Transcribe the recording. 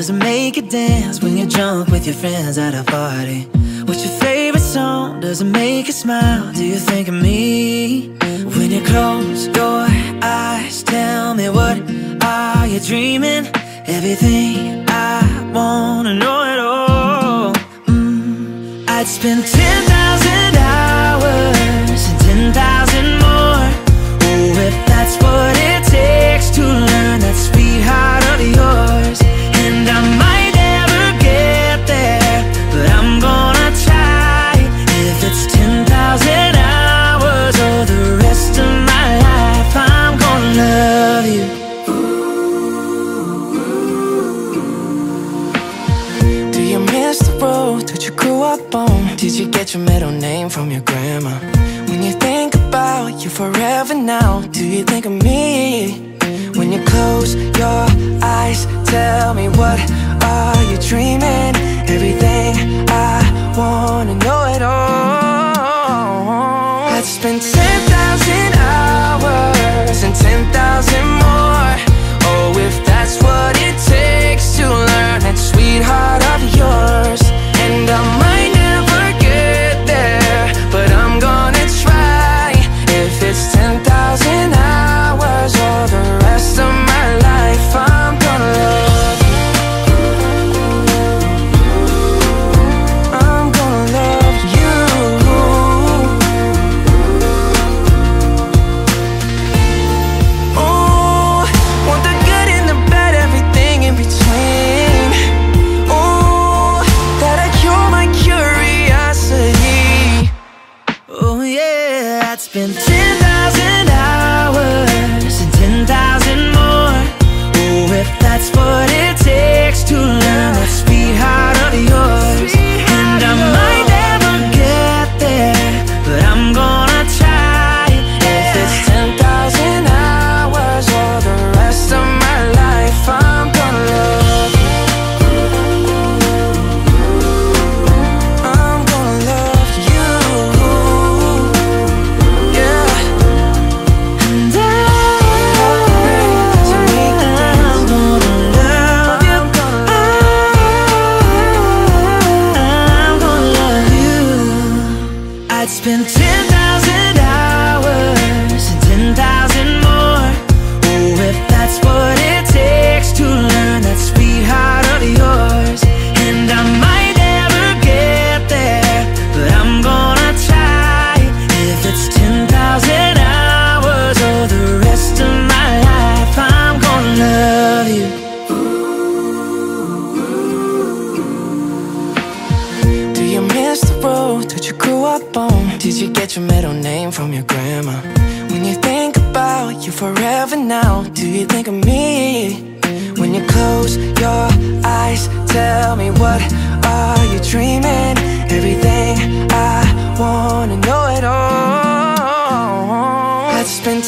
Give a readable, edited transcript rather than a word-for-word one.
does it make you dance when you're drunk with your friends at a party? What's your favorite song? Does it make you smile? Do you think of me? When you close your eyes, tell me what are you dreaming? Everything I wanna know it all. I'd spend 10,000 hours and 10,000 more. Oh, if that's what it takes to learn that sweet heart of yours. And I might never get there, but I'm gonna try. If it's 10,000 hours or the rest of my life, I'm gonna love you. Do you miss the road that you grew up on? Did you get your middle name from your grandma? When you think about you forever now, do you think of me? When you close your eyes, tell me what are you dreaming? Everything I wanna know it all. I'd spend 10,000 hours and 10,000 more. Oh, if that's what it takes to learn that sweetheart of yours. And I might never get there, but I'm gonna try. If it's 10,000 hours or the rest of my life, I'm gonna love you. I'm gonna love you. Oh, want the good and the bad, everything in between. Oh, that'll cure my curiosity. Oh yeah, I'd spend 10,000 hours and 10,000 more. Oh, if that's what it takes to learn that sweetheart of yours. And I might never get there, but I'm gonna try. If it's 10,000 hours or the rest of my life, I'm gonna love you. I'm gonna love you. Yeah. And I'm gonna love you. I'm gonna love you. I'd spend 10,000 hours and 10,000 more. Oh, if that's what it takes to learn that sweetheart of yours. And I might never get there, but I'm gonna try. If it's 10,000 hours or the rest of my life, I'm gonna love you. Do you miss the road that you grew up on? Did you get your middle name from your grandma? When you think about you forever now, do you think of me? When you close your eyes, tell me what are you dreaming? Everything I wanna know it all. I'd spend